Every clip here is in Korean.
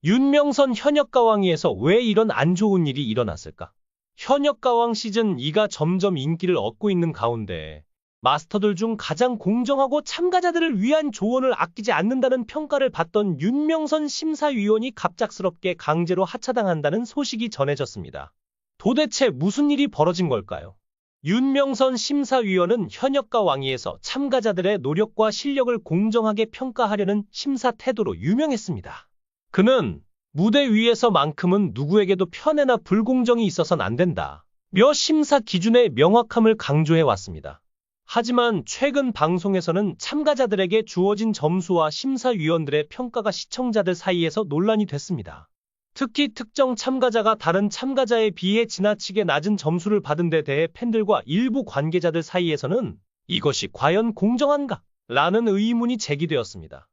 윤명선 현역가왕이에서 왜 이런 안 좋은 일이 일어났을까? 현역가왕 시즌2가 점점 인기를 얻고 있는 가운데 마스터들 중 가장 공정하고 참가자들을 위한 조언을 아끼지 않는다는 평가를 받던 윤명선 심사위원이 갑작스럽게 강제로 하차당한다는 소식이 전해졌습니다. 도대체 무슨 일이 벌어진 걸까요? 윤명선 심사위원은 현역가왕위에서 참가자들의 노력과 실력을 공정하게 평가하려는 심사 태도로 유명했습니다. 그는 무대 위에서만큼은 누구에게도 편애나 불공정이 있어선 안 된다 며 심사 기준의 명확함을 강조해왔습니다. 하지만 최근 방송에서는 참가자들에게 주어진 점수와 심사위원들의 평가가 시청자들 사이에서 논란이 됐습니다. 특히 특정 참가자가 다른 참가자에 비해 지나치게 낮은 점수를 받은 데 대해 팬들과 일부 관계자들 사이에서는 이것이 과연 공정한가? 라는 의문이 제기되었습니다.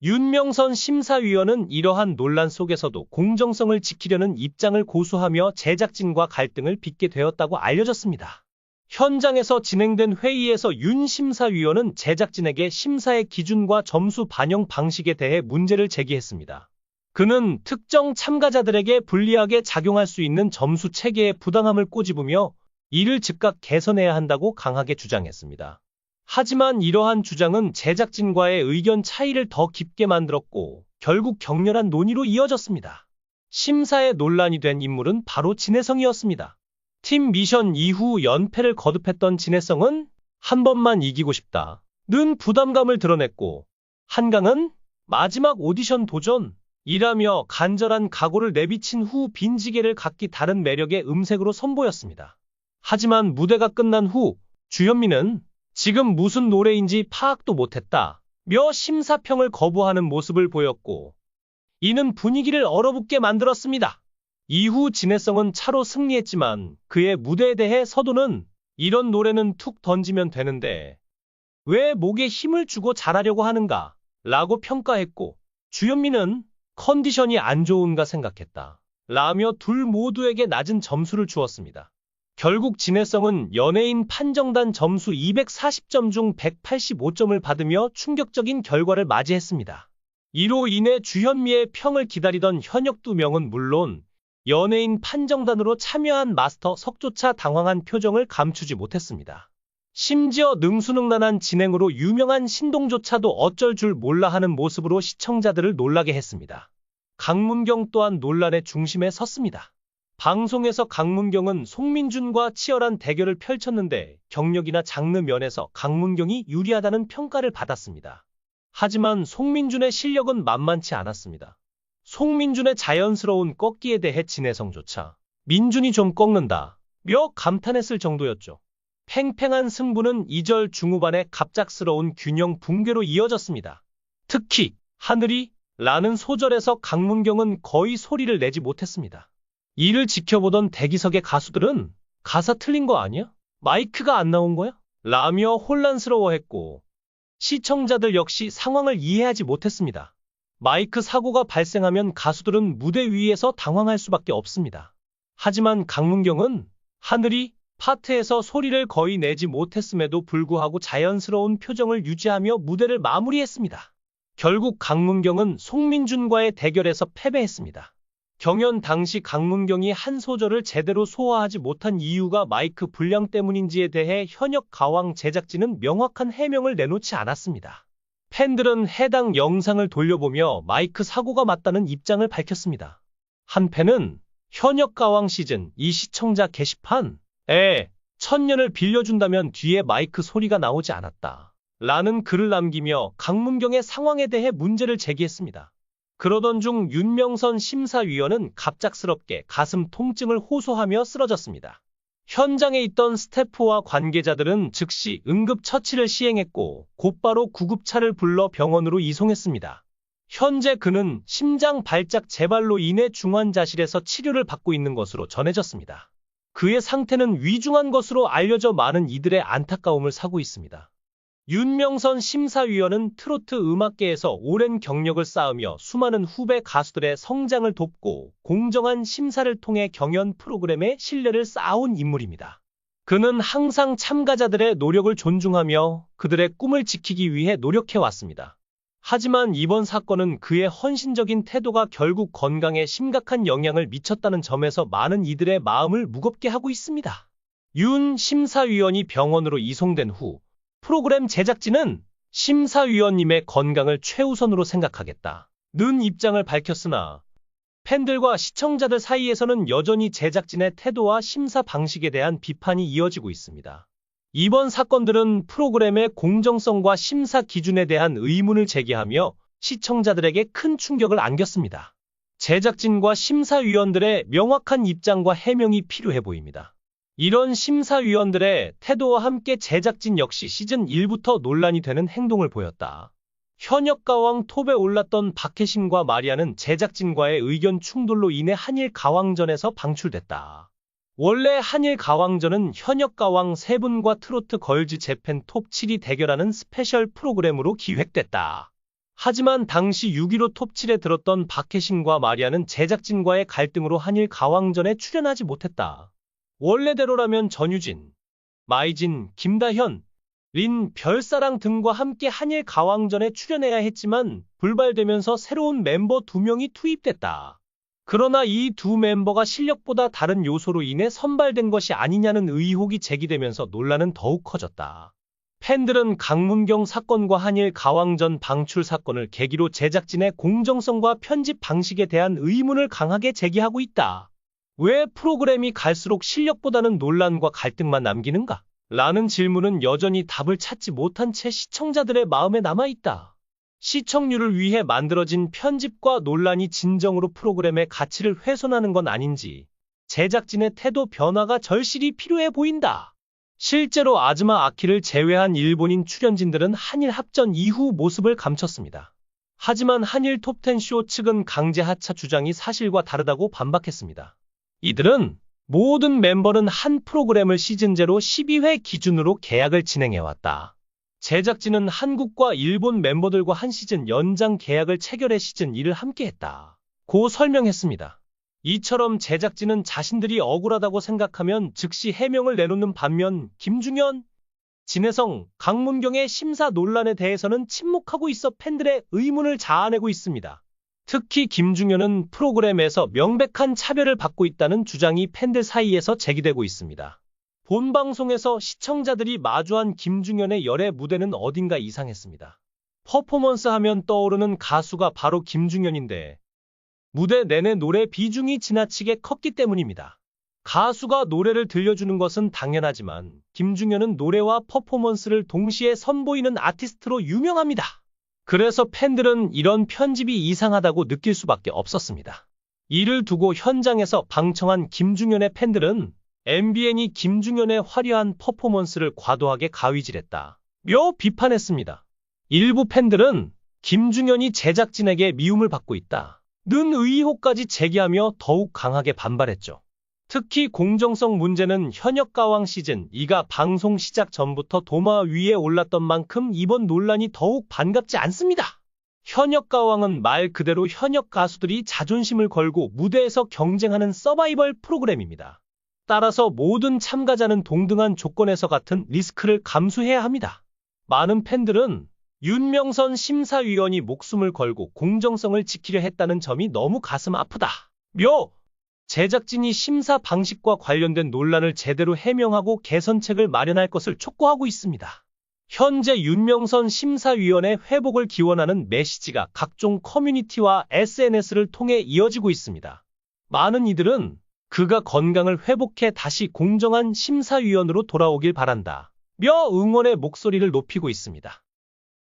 윤명선 심사위원은 이러한 논란 속에서도 공정성을 지키려는 입장을 고수하며 제작진과 갈등을 빚게 되었다고 알려졌습니다. 현장에서 진행된 회의에서 윤 심사위원은 제작진에게 심사의 기준과 점수 반영 방식에 대해 문제를 제기했습니다. 그는 특정 참가자들에게 불리하게 작용할 수 있는 점수 체계에 부당함을 꼬집으며 이를 즉각 개선해야 한다고 강하게 주장했습니다. 하지만 이러한 주장은 제작진과의 의견 차이를 더 깊게 만들었고 결국 격렬한 논의로 이어졌습니다. 심사에 논란이 된 인물은 바로 진혜성이었습니다. 팀 미션 이후 연패를 거듭했던 진혜성은 한 번만 이기고 싶다는 부담감을 드러냈고 한강은 마지막 오디션 도전이라며 간절한 각오를 내비친 후 빈지게를 각기 다른 매력의 음색으로 선보였습니다. 하지만 무대가 끝난 후 주현미는 지금 무슨 노래인지 파악도 못했다 며 심사평을 거부하는 모습을 보였고 이는 분위기를 얼어붙게 만들었습니다. 이후 진혜성은 차로 승리했지만 그의 무대에 대해 서도는 이런 노래는 툭 던지면 되는데 왜 목에 힘을 주고 잘하려고 하는가 라고 평가했고 주현미는 컨디션이 안 좋은가 생각했다 라며 둘 모두에게 낮은 점수를 주었습니다. 결국 진혜성은 연예인 판정단 점수 240점 중 185점을 받으며 충격적인 결과를 맞이했습니다. 이로 인해 주현미의 평을 기다리던 현역 2명은 물론 연예인 판정단으로 참여한 마스터 석조차 당황한 표정을 감추지 못했습니다. 심지어 능수능란한 진행으로 유명한 신동조차도 어쩔 줄 몰라 하는 모습으로 시청자들을 놀라게 했습니다. 강문경 또한 논란의 중심에 섰습니다. 방송에서 강문경은 송민준과 치열한 대결을 펼쳤는데 경력이나 장르 면에서 강문경이 유리하다는 평가를 받았습니다. 하지만 송민준의 실력은 만만치 않았습니다. 송민준의 자연스러운 꺾기에 대해 진혜성조차 민준이 좀 꺾는다 며 감탄했을 정도였죠. 팽팽한 승부는 2절 중후반에 갑작스러운 균형 붕괴로 이어졌습니다. 특히 하늘이 라는 소절에서 강문경은 거의 소리를 내지 못했습니다. 이를 지켜보던 대기석의 가수들은 가사 틀린 거 아니야? 마이크가 안 나온 거야? 라며 혼란스러워했고 시청자들 역시 상황을 이해하지 못했습니다. 마이크 사고가 발생하면 가수들은 무대 위에서 당황할 수밖에 없습니다. 하지만 강문경은 하늘이 파트에서 소리를 거의 내지 못했음에도 불구하고 자연스러운 표정을 유지하며 무대를 마무리했습니다. 결국 강문경은 송민준과의 대결에서 패배했습니다. 경연 당시 강문경이 한 소절을 제대로 소화하지 못한 이유가 마이크 불량 때문인지에 대해 현역 가왕 제작진은 명확한 해명을 내놓지 않았습니다. 팬들은 해당 영상을 돌려보며 마이크 사고가 맞다는 입장을 밝혔습니다. 한 팬은 현역 가왕 시즌2 시청자 게시판에 천년을 빌려준다면 뒤에 마이크 소리가 나오지 않았다 라는 글을 남기며 강문경의 상황에 대해 문제를 제기했습니다. 그러던 중 윤명선 심사위원은 갑작스럽게 가슴 통증을 호소하며 쓰러졌습니다. 현장에 있던 스태프와 관계자들은 즉시 응급처치를 시행했고 곧바로 구급차를 불러 병원으로 이송했습니다. 현재 그는 심장 발작 재발로 인해 중환자실에서 치료를 받고 있는 것으로 전해졌습니다. 그의 상태는 위중한 것으로 알려져 많은 이들의 안타까움을 사고 있습니다. 윤명선 심사위원은 트로트 음악계에서 오랜 경력을 쌓으며 수많은 후배 가수들의 성장을 돕고 공정한 심사를 통해 경연 프로그램의 신뢰를 쌓아온 인물입니다. 그는 항상 참가자들의 노력을 존중하며 그들의 꿈을 지키기 위해 노력해왔습니다. 하지만 이번 사건은 그의 헌신적인 태도가 결국 건강에 심각한 영향을 미쳤다는 점에서 많은 이들의 마음을 무겁게 하고 있습니다. 윤 심사위원이 병원으로 이송된 후 프로그램 제작진은 심사위원님의 건강을 최우선으로 생각하겠다는 입장을 밝혔으나 팬들과 시청자들 사이에서는 여전히 제작진의 태도와 심사 방식에 대한 비판이 이어지고 있습니다. 이번 사건들은 프로그램의 공정성과 심사 기준에 대한 의문을 제기하며 시청자들에게 큰 충격을 안겼습니다. 제작진과 심사위원들의 명확한 입장과 해명이 필요해 보입니다. 이런 심사위원들의 태도와 함께 제작진 역시 시즌 1부터 논란이 되는 행동을 보였다. 현역 가왕 톱에 올랐던 박혜신과 마리아는 제작진과의 의견 충돌로 인해 한일 가왕전에서 방출됐다. 원래 한일 가왕전은 현역 가왕 3분과 트로트 걸즈 재팬 톱 7이 대결하는 스페셜 프로그램으로 기획됐다. 하지만 당시 6.15 톱 7에 들었던 박혜신과 마리아는 제작진과의 갈등으로 한일 가왕전에 출연하지 못했다. 원래대로라면 전유진, 마이진, 김다현, 린, 별사랑 등과 함께 한일 가왕전에 출연해야 했지만 불발되면서 새로운 멤버 2명이 투입됐다. 그러나 이 두 멤버가 실력보다 다른 요소로 인해 선발된 것이 아니냐는 의혹이 제기되면서 논란은 더욱 커졌다. 팬들은 강문경 사건과 한일 가왕전 방출 사건을 계기로 제작진의 공정성과 편집 방식에 대한 의문을 강하게 제기하고 있다. 왜 프로그램이 갈수록 실력보다는 논란과 갈등만 남기는가? 라는 질문은 여전히 답을 찾지 못한 채 시청자들의 마음에 남아있다. 시청률을 위해 만들어진 편집과 논란이 진정으로 프로그램의 가치를 훼손하는 건 아닌지 제작진의 태도 변화가 절실히 필요해 보인다. 실제로 아즈마 아키를 제외한 일본인 출연진들은 한일 합전 이후 모습을 감췄습니다. 하지만 한일 톱10쇼 측은 강제 하차 주장이 사실과 다르다고 반박했습니다. 이들은 모든 멤버는 한 프로그램을 시즌제로 12회 기준으로 계약을 진행해왔다. 제작진은 한국과 일본 멤버들과 한 시즌 연장 계약을 체결해 시즌 2를 함께했다. 고 설명했습니다. 이처럼 제작진은 자신들이 억울하다고 생각하면 즉시 해명을 내놓는 반면 김중현, 진혜성, 강문경의 심사 논란에 대해서는 침묵하고 있어 팬들의 의문을 자아내고 있습니다. 특히 김중현은 프로그램에서 명백한 차별을 받고 있다는 주장이 팬들 사이에서 제기되고 있습니다. 본 방송에서 시청자들이 마주한 김중현의 열애 무대는 어딘가 이상했습니다. 퍼포먼스 하면 떠오르는 가수가 바로 김중현인데 무대 내내 노래 비중이 지나치게 컸기 때문입니다. 가수가 노래를 들려주는 것은 당연하지만 김중현은 노래와 퍼포먼스를 동시에 선보이는 아티스트로 유명합니다. 그래서 팬들은 이런 편집이 이상하다고 느낄 수밖에 없었습니다. 이를 두고 현장에서 방청한 김중현의 팬들은 MBN이 김중현의 화려한 퍼포먼스를 과도하게 가위질했다 며 비판했습니다. 일부 팬들은 김중현이 제작진에게 미움을 받고 있다는 의혹까지 제기하며 더욱 강하게 반발했죠. 특히 공정성 문제는 현역 가왕 시즌 2가 방송 시작 전부터 도마 위에 올랐던 만큼 이번 논란이 더욱 반갑지 않습니다. 현역 가왕은 말 그대로 현역 가수들이 자존심을 걸고 무대에서 경쟁하는 서바이벌 프로그램입니다. 따라서 모든 참가자는 동등한 조건에서 같은 리스크를 감수해야 합니다. 많은 팬들은 윤명선 심사위원이 목숨을 걸고 공정성을 지키려 했다는 점이 너무 가슴 아프다 며 제작진이 심사 방식과 관련된 논란을 제대로 해명하고 개선책을 마련할 것을 촉구하고 있습니다. 현재 윤명선 심사위원의 회복을 기원하는 메시지가 각종 커뮤니티와 SNS를 통해 이어지고 있습니다. 많은 이들은 그가 건강을 회복해 다시 공정한 심사위원으로 돌아오길 바란다 며 응원의 목소리를 높이고 있습니다.